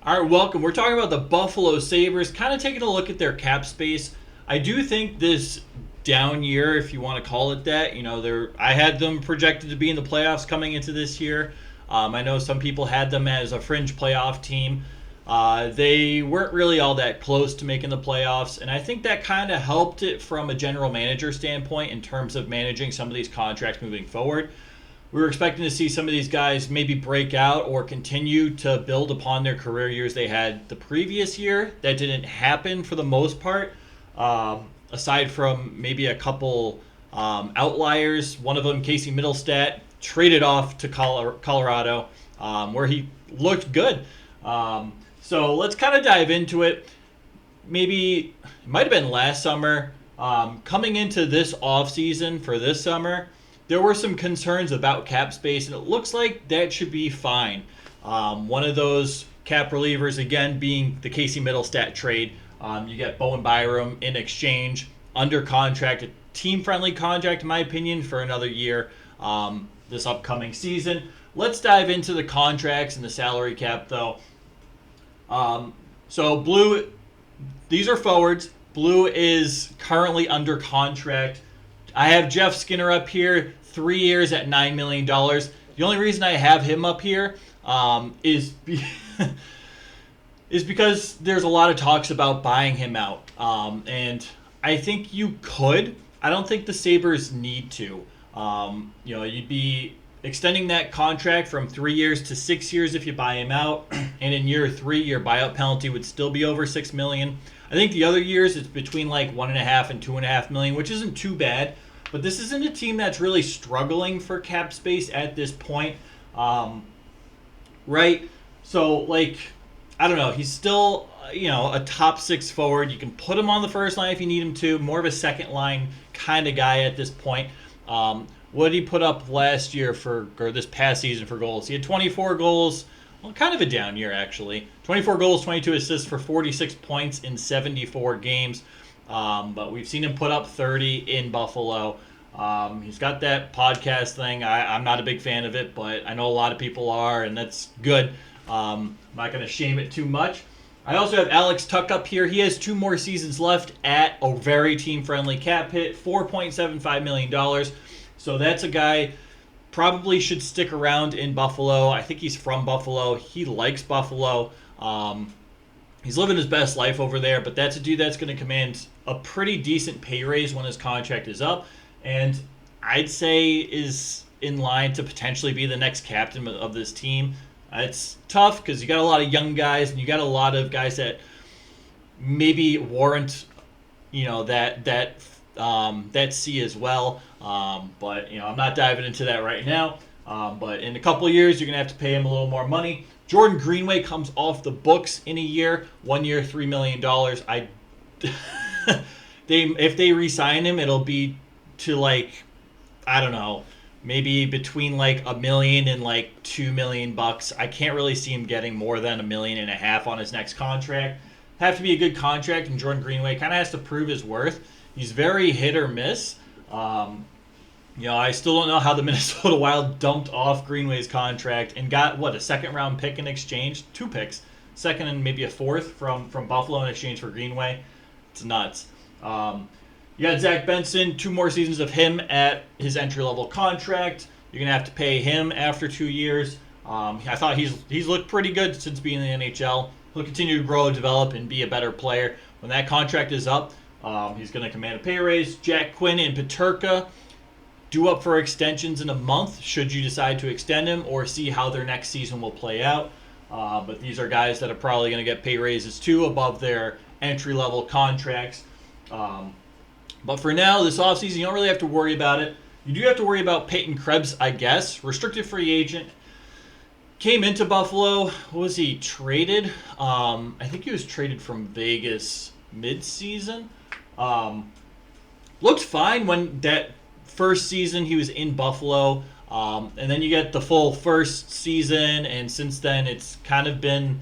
All right, welcome. We're talking about the Buffalo Sabres, kind of taking a look at their cap space. I do think this down year, if you want to call it that, I had them projected to be in the playoffs coming into this year. I know some people had them as a fringe playoff team. They weren't really all that close to making the playoffs, and I think that kind of helped it from a general manager standpoint in terms of managing some of these contracts moving forward. We were expecting to see some of these guys maybe break out or continue to build upon their career years they had the previous year. That didn't happen for the most part, aside from maybe a couple outliers. One of them, Casey Middlestat, traded off to Colorado, where he looked good. So let's kind of dive into it. Maybe it might have been last summer. Coming into this offseason for this summer, there were some concerns about cap space, and it looks like that should be fine. One of those cap relievers, again, being the Casey Middlestat trade. You get Bowen Byram in exchange, under contract, a team-friendly contract, in my opinion, for another year this upcoming season. Let's dive into the contracts and the salary cap, though. So Blue, these are forwards. Blue is currently under contract. I have Jeff Skinner up here, 3 years at $9 million. The only reason I have him up here is because there's a lot of talks about buying him out. And I think you could. I don't think the Sabres need to. You'd be extending that contract from 3 years to 6 years if you buy him out. And in year 3, your buyout penalty would still be over $6 million. I think the other years it's between like $1.5 and $2.5 million, which isn't too bad. But this isn't a team that's really struggling for cap space at this point, right? So, I don't know. He's still, a top 6 forward. You can put him on the first line if you need him to. More of a second line kind of guy at this point. What did he put up last year or this past season for goals? He had 24 goals. Well, kind of a down year, actually. 24 goals, 22 assists for 46 points in 74 games. But we've seen him put up 30 in Buffalo. He's got that podcast thing. I'm not a big fan of it, but I know a lot of people are, and that's good. I'm not going to shame it too much. I also have Alex Tuck up here. He has 2 more seasons left at a very team-friendly cap hit, $4.75 million. So that's a guy probably should stick around in Buffalo. I think he's from Buffalo. He likes Buffalo. He's living his best life over there, but that's a dude that's going to command a pretty decent pay raise when his contract is up, and I'd say is in line to potentially be the next captain of this team. It's tough because you got a lot of young guys, and you got a lot of guys that maybe warrant, that C as well. But I'm not diving into that right now. But in a couple of years, you're gonna have to pay him a little more money. Jordan Greenway comes off the books in a year, 1 year, $3 million. If they re-sign him, it'll be to I don't know, maybe between $1 million and $2 million. I can't really see him getting more than $1.5 million on his next contract. Have to be a good contract, and Jordan Greenway kind of has to prove his worth. He's very hit or miss. I still don't know how the Minnesota Wild dumped off Greenway's contract and got, a second-round pick in exchange? 2 picks. Second and maybe a fourth from Buffalo in exchange for Greenway. It's nuts. You got Zach Benson, 2 more seasons of him at his entry-level contract. You're going to have to pay him after 2 years. I thought he's looked pretty good since being in the NHL. He'll continue to grow, develop, and be a better player. When that contract is up, he's going to command a pay raise. Jack Quinn and Peterka due up for extensions in a month, should you decide to extend him or see how their next season will play out. But these are guys that are probably going to get pay raises too above their entry-level contracts. But for now, this offseason, you don't really have to worry about it. You do have to worry about Peyton Krebs, I guess. Restricted free agent. Came into Buffalo. What was he traded? I think he was traded from Vegas mid-season. Looked fine when that first season he was in Buffalo. And then you get the full first season, and since then it's kind of been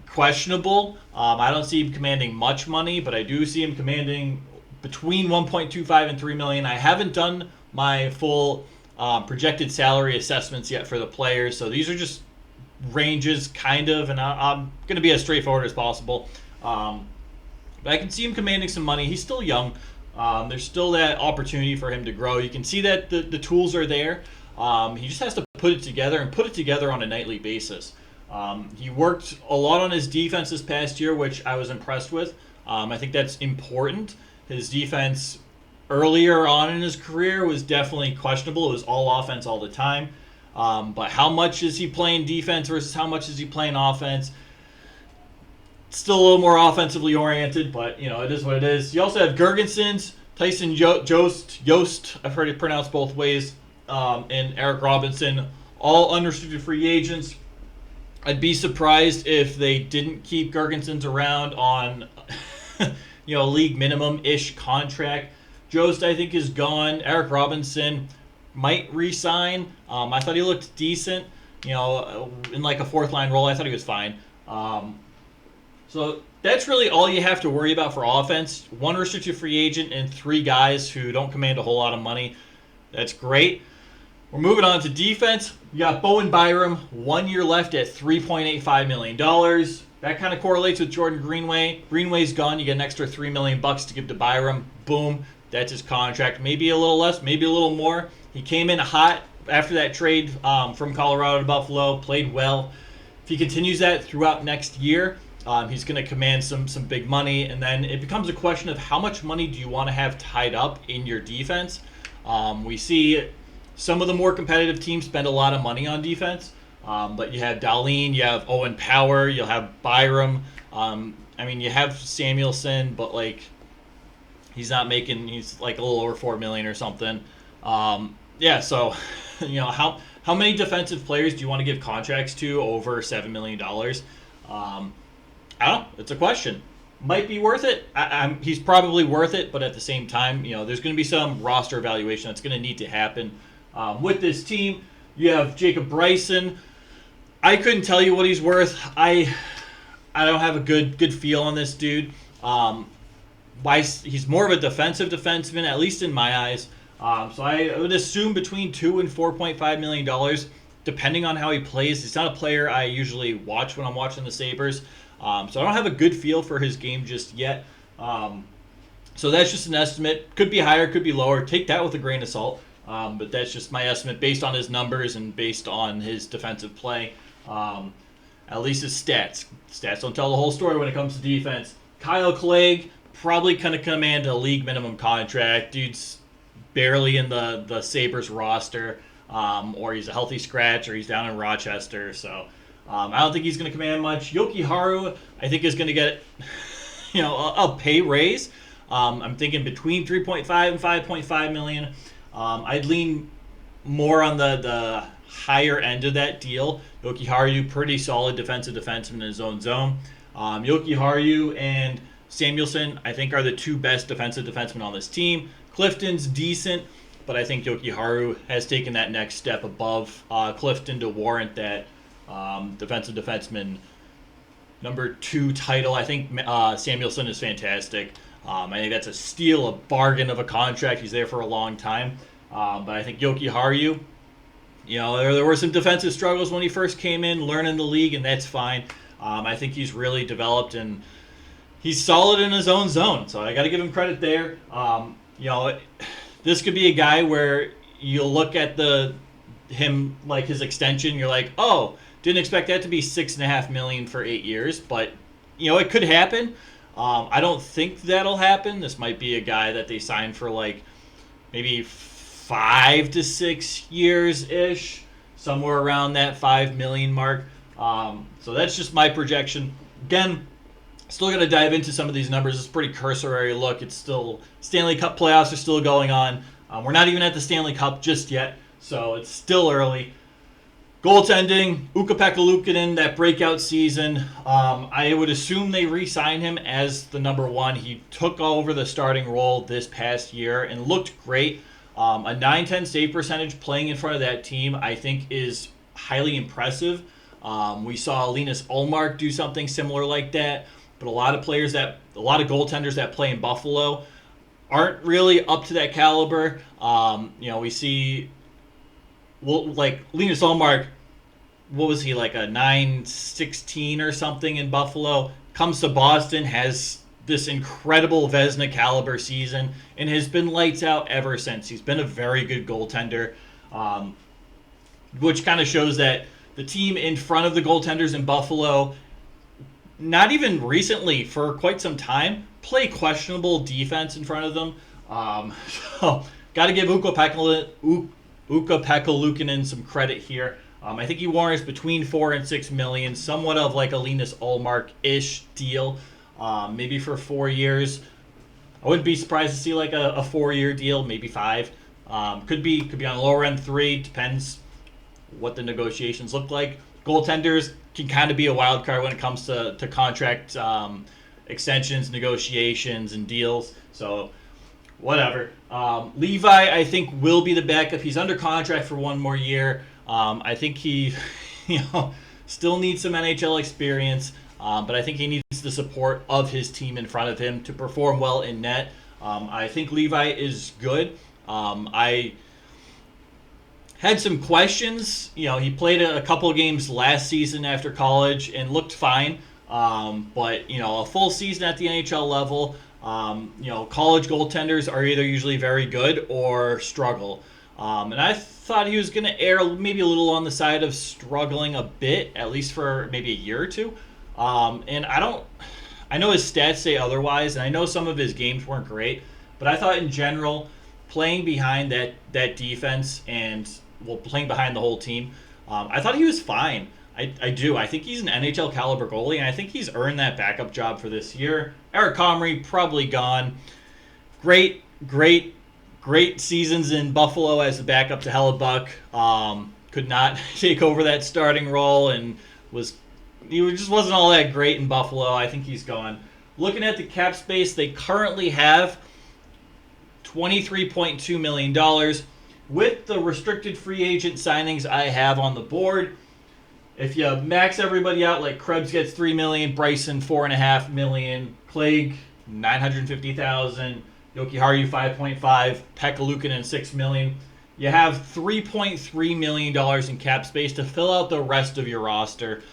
questionable. I don't see him commanding much money, but I do see him commanding between 1.25 and 3 million. I haven't done my full projected salary assessments yet for the players, so these are just ranges, kind of, and I'm going to be as straightforward as possible. But I can see him commanding some money. He's still young. There's still that opportunity for him to grow. You can see that the tools are there. He just has to put it together and put it together on a nightly basis. He worked a lot on his defense this past year, which I was impressed with. I think that's important. His defense earlier on in his career was definitely questionable. It was all offense all the time. But how much is he playing defense versus how much is he playing offense? Still a little more offensively oriented, but it is what it is. You also have Gergensons, Tyson Yost, I've heard it pronounced both ways, and Eric Robinson, all unrestricted free agents. I'd be surprised if they didn't keep Gergensons around on league minimum-ish contract. Jost, I think, is gone. Eric Robinson might re-sign. I thought he looked decent, in like a fourth-line role. I thought he was fine. So that's really all you have to worry about for offense. One restricted free agent and 3 guys who don't command a whole lot of money. That's great. We're moving on to defense. You got Bowen Byram, 1 year left at $3.85 million. That kind of correlates with Jordan Greenway. Greenway's gone. You get an extra $3 million to give to Byram. Boom. That's his contract. Maybe a little less, maybe a little more. He came in hot after that trade from Colorado to Buffalo, played well. If he continues that throughout next year, he's going to command some big money, and then it becomes a question of how much money do you want to have tied up in your defense. We see some of the more competitive teams spend a lot of money on defense, but you have Dahlin, you have Owen Power, you'll have Byram. You have Samuelson, but he's not making. He's like a little over $4 million or something. So how many defensive players do you want to give contracts to over $7 million? I don't know. It's a question. Might be worth it. He's probably worth it, but at the same time, there's going to be some roster evaluation that's going to need to happen with this team. You have Jacob Bryson. I couldn't tell you what he's worth. I don't have a good feel on this dude. He's more of a defensive defenseman, at least in my eyes. So I would assume between $2 and $4.5 million, depending on how he plays. He's not a player I usually watch when I'm watching the Sabres. So I don't have a good feel for his game just yet. So that's just an estimate. Could be higher, could be lower. Take that with a grain of salt. But that's just my estimate based on his numbers and based on his defensive play. At least his stats. Stats don't tell the whole story when it comes to defense. Kyle Clegg, probably going to command a league minimum contract. Dude's barely in the Sabres roster. Or he's a healthy scratch, or he's down in Rochester. So I don't think he's going to command much. Yoki Haru, I think, is going to get a pay raise. I'm thinking between 3.5 and 5.5 million. I'd lean more on the higher end of that deal. Yoki Haru, pretty solid defensive defenseman in his own zone. Yoki Haru and Samuelson, I think, are the 2 best defensive defensemen on this team. Clifton's decent, but I think Yoki Haru has taken that next step above Clifton to warrant that defensive defenseman number 2 title. I think Samuelson is fantastic. I think that's a steal, a bargain of a contract. He's there for a long time. But I think Yoki Haru, there were some defensive struggles when he first came in, learning the league, and that's fine. I think he's really developed, and he's solid in his own zone. So I got to give him credit there. This could be a guy where you'll look at him like his extension. You're like, oh, didn't expect that to be $6.5 million for 8 years, but it could happen. I don't think that'll happen. This might be a guy that they sign for maybe 5 to 6 years ish, somewhere around that $5 million mark. So that's just my projection. Again, still going to dive into some of these numbers. It's a pretty cursory look. It's still Stanley Cup playoffs are still going on. We're not even at the Stanley Cup just yet, so it's still early. Goaltending, Ukko-Pekka Luukkonen, that breakout season. I would assume they re-sign him as the number 1. He took over the starting role this past year and looked great. A .910 save percentage playing in front of that team, I think, is highly impressive. We saw Linus Ullmark do something similar like that, but a lot of goaltenders that play in Buffalo aren't really up to that caliber. We see, like Linus Ullmark what was he, like a 916 or something in Buffalo? Comes to Boston, has this incredible Vezina caliber season, and has been lights out ever since. He's been a very good goaltender, which kind of shows that the team in front of the goaltenders in Buffalo, not even recently, for quite some time, play questionable defense in front of them. So, got to give Ukko-Pekka some credit here. I think he warrants between $4 and $6 million, somewhat of like a Linus Ullmark-ish deal, maybe for 4 years. I wouldn't be surprised to see like a 4-year deal, maybe 5. Could be on the lower end 3. Depends what the negotiations look like. Goaltenders can kind of be a wild card when it comes to contract extensions, negotiations, and deals. So whatever. Levi, I think, will be the backup. He's under contract for 1 more year. I think he, still needs some NHL experience, but I think he needs the support of his team in front of him to perform well in net. I think Levi is good. I had some questions. He played a couple of games last season after college and looked fine. But a full season at the NHL level, college goaltenders are either usually very good or struggle. And I thought he was going to err maybe a little on the side of struggling a bit, at least for maybe a year or two. And I know his stats say otherwise, and I know some of his games weren't great, but I thought in general, playing behind that defense and playing behind the whole team, I thought he was fine. I do. I think he's an NHL caliber goalie, and I think he's earned that backup job for this year. Eric Comrie, probably gone. Great seasons in Buffalo as a backup to Hellebuck. Could not take over that starting role and he just wasn't all that great in Buffalo. I think he's gone. Looking at the cap space, they currently have $23.2 million. With the restricted free agent signings I have on the board, if you max everybody out, like Krebs gets $3 million, Bryson $4.5 million, Clegg $950,000, Jokiharju $5.5, Pekka $6 million. You have $3.3 million in cap space to fill out the rest of your roster.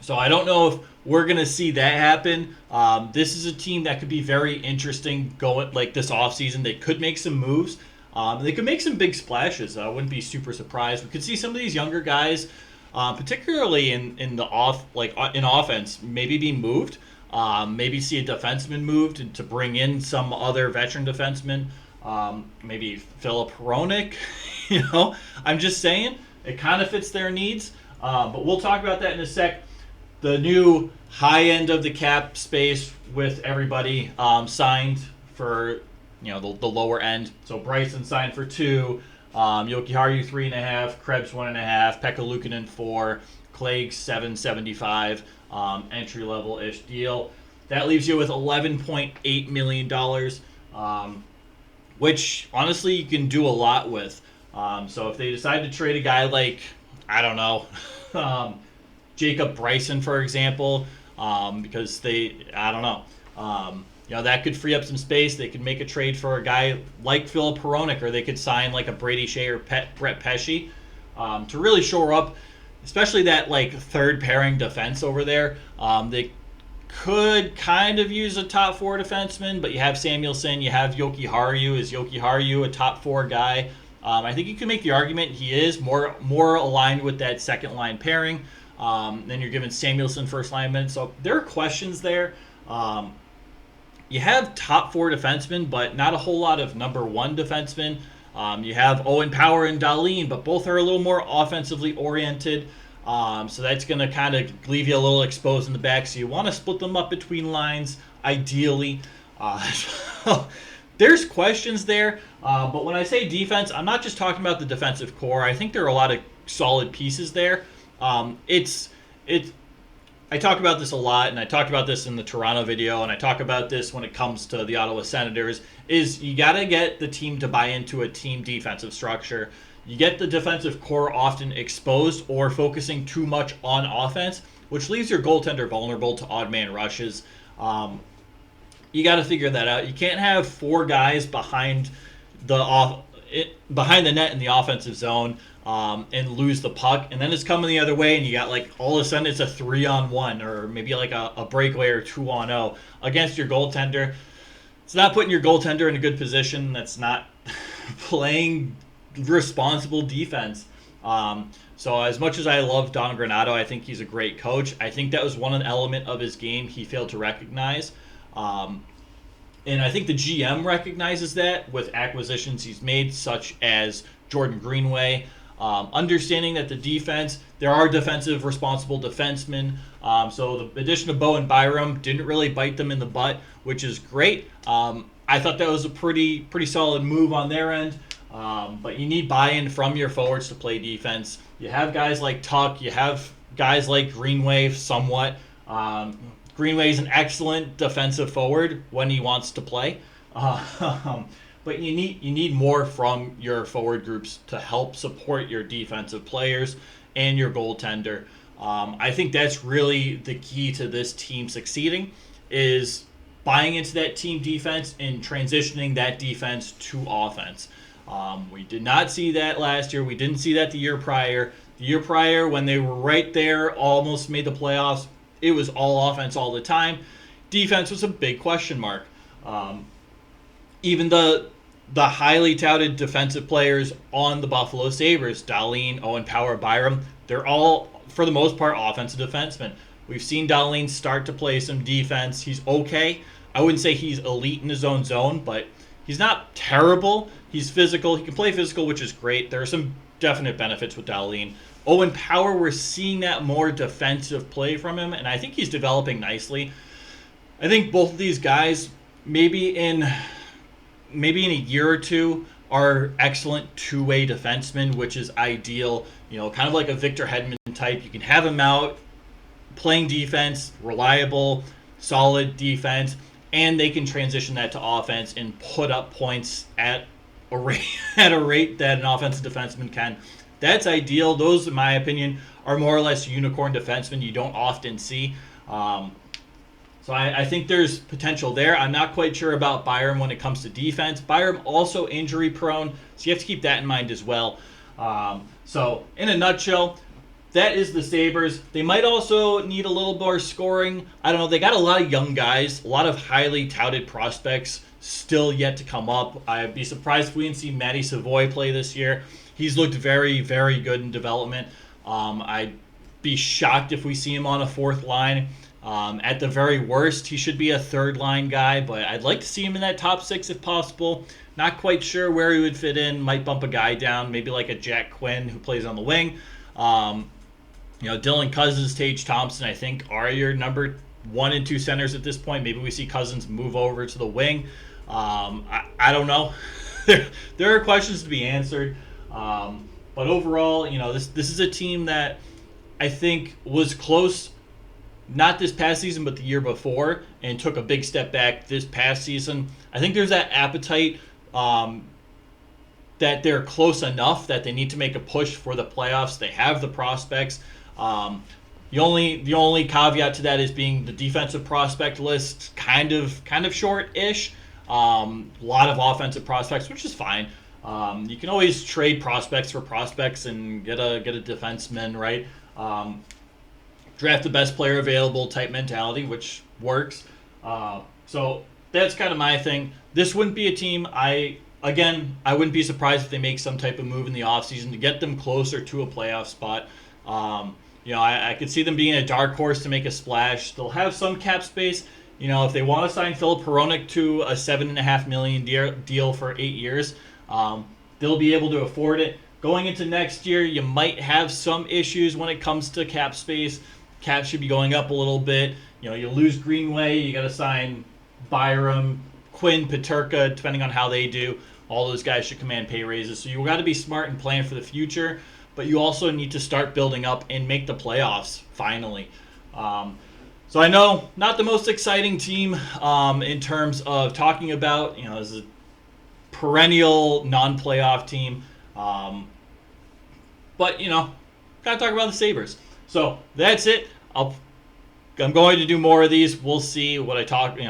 So I don't know if we're going to see that happen. This is a team that could be very interesting going like this offseason. They could make some moves. They could make some big splashes. I wouldn't be super surprised. We could see some of these younger guys, particularly in offense, maybe be moved. Maybe see a defenseman moved to bring in some other veteran defenseman. Maybe Philip Hronek. I'm just saying it kind of fits their needs. But we'll talk about that in a sec. The new high end of the cap space with everybody signed for the lower end. So Bryson signed for 2, Jokiharju 3.5, Krebs 1.5, Pekka Luukkonen 4, Clegg 775, entry level ish deal. That leaves you with $11.8 million, which honestly you can do a lot with. So if they decide to trade a guy like, I don't know, Jacob Bryson, for example, because I don't know. That could free up some space. They could make a trade for a guy like Philip Hronek, or they could sign like a Brady Shea or Brett Pesce to really shore up, especially that like third pairing defense over there. They could kind of use a top 4 defenseman, but you have Samuelsson, you have Jokiharju. Is Jokiharju a top 4 guy? I think you can make the argument he is more aligned with that second line pairing. Then you're giving Samuelsson first line minutes. So there are questions there. You have top 4 defensemen, but not a whole lot of number 1 defensemen. You have Owen Power and Dahlin, but both are a little more offensively oriented. So that's going to kind of leave you a little exposed in the back. So you want to split them up between lines, ideally. So there's questions there. But when I say defense, I'm not just talking about the defensive core. I think there are a lot of solid pieces there. I talk about this a lot, and I talked about this in the Toronto video, and I talk about this when it comes to the Ottawa Senators, is you got to get the team to buy into a team defensive structure. You get the defensive core often exposed or focusing too much on offense, which leaves your goaltender vulnerable to odd man rushes. You got to figure that out. You can't have 4 guys behind the net in the offensive zone. and lose the puck, and then it's coming the other way, and you got like all of a sudden it's a 3-on-1 or maybe like a breakaway or 2-on-0 against your goaltender. It's not putting your goaltender in a good position. That's not playing responsible defense. So as much as I love Don Granato, I think he's a great coach. I think that was one element of his game he failed to recognize. And I think the GM recognizes that with acquisitions he's made, such as Jordan Greenway. Understanding that the defense, there are defensive responsible defensemen. So the addition of Bo and Byram didn't really bite them in the butt, which is great. I thought that was a pretty solid move on their end. But you need buy-in from your forwards to play defense. You have guys like Tuck. You have guys like Greenway somewhat. Greenway is an excellent defensive forward when he wants to play. But you need more from your forward groups to help support your defensive players and your goaltender. I think that's really the key to this team succeeding, is buying into that team defense and transitioning that defense to offense. We did not see that last year. We didn't see that the year prior. The year prior, when they were right there, almost made the playoffs, it was all offense all the time. Defense was a big question mark. Even the highly touted defensive players on the Buffalo Sabres, Dahlin, Owen Power, Byram, they're all, for the most part, offensive defensemen. We've seen Dahlin start to play some defense. He's okay. I wouldn't say he's elite in his own zone, but he's not terrible. He's physical. He can play physical, which is great. There are some definite benefits with Dahlin. Owen Power, we're seeing that more defensive play from him, and I think he's developing nicely. I think both of these guys, maybe in a year or two, are excellent two-way defensemen, which is ideal. Kind of like a Victor Hedman type. You can have him out playing defense, reliable, solid defense, and they can transition that to offense and put up points at a rate that an offensive defenseman can. That's ideal. Those, in my opinion, are more or less unicorn defensemen you don't often see. So I think there's potential there. I'm not quite sure about Byram when it comes to defense. Byram also injury prone, so you have to keep that in mind as well. So in a nutshell, that is the Sabres. They might also need a little more scoring. I don't know. They got a lot of young guys, a lot of highly touted prospects still yet to come up. I'd be surprised if we didn't see Matty Savoy play this year. He's looked very, very good in development. I'd be shocked if we see him on a fourth line. At the very worst, he should be a third line guy, but I'd like to see him in that top six if possible. Not quite sure where he would fit in. Might bump a guy down, maybe like a Jack Quinn who plays on the wing. Dylan Cousins, Tage Thompson, I think, are your number 1 and 2 centers at this point. Maybe we see Cousins move over to the wing. I don't know. There are questions to be answered. But overall, this is a team that I think was close, not this past season, but the year before, and took a big step back this past season. I think there's that appetite that they're close enough that they need to make a push for the playoffs. They have the prospects. The only caveat to that is being the defensive prospect list kind of short-ish. A lot of offensive prospects, which is fine. You can always trade prospects for prospects and get a defenseman, right? Draft the best player available type mentality, which works. So that's kind of my thing. This wouldn't be a team I wouldn't be surprised if they make some type of move in the offseason to get them closer to a playoff spot. I could see them being a dark horse to make a splash. They'll have some cap space. If they want to sign Philip Hronek to a $7.5 million deal for 8 years, they'll be able to afford it. Going into next year, you might have some issues when it comes to cap space. Cap should be going up a little bit. You lose Greenway, you got to sign Byram, Quinn, Peterka, depending on how they do. All those guys should command pay raises. So you got to be smart and plan for the future, but you also need to start building up and make the playoffs finally. So I know not the most exciting team in terms of talking about, as a perennial non-playoff team. But, got to talk about the Sabres. So that's it. I'm going to do more of these. We'll see what I talk, I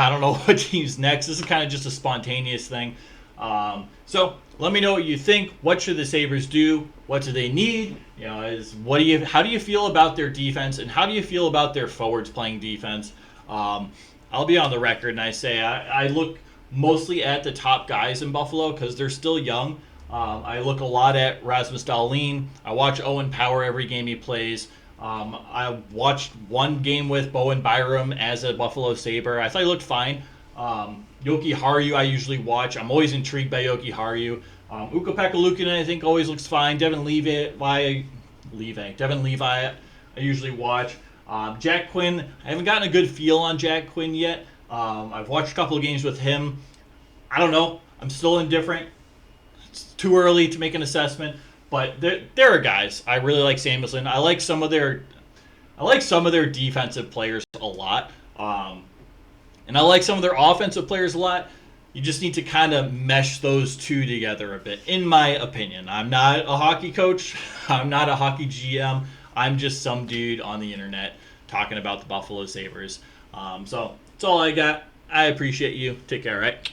don't know what team's next. This is kind of just a spontaneous thing. So let me know what you think. What should the Sabres do? What do they need? How do you feel about their defense, and how do you feel about their forwards playing defense? I'll be on the record and I say I look mostly at the top guys in Buffalo because they're still young. I look a lot at Rasmus Dahlin. I watch Owen Power every game he plays. I watched one game with Bowen Byram as a Buffalo Sabre. I thought he looked fine. Yoki Haru I usually watch. I'm always intrigued by Yoki Haru. Ukko-Pekka Luukkonen I think always looks fine. Devin Levi I usually watch. Jack Quinn, I haven't gotten a good feel on Jack Quinn yet. I've watched a couple of games with him. I don't know. I'm still indifferent. It's too early to make an assessment. But there are guys. I really like Samuelson. I like some of their defensive players a lot. And I like some of their offensive players a lot. You just need to kind of mesh those two together a bit, in my opinion. I'm not a hockey coach. I'm not a hockey GM. I'm just some dude on the internet talking about the Buffalo Sabres. So that's all I got. I appreciate you. Take care, right?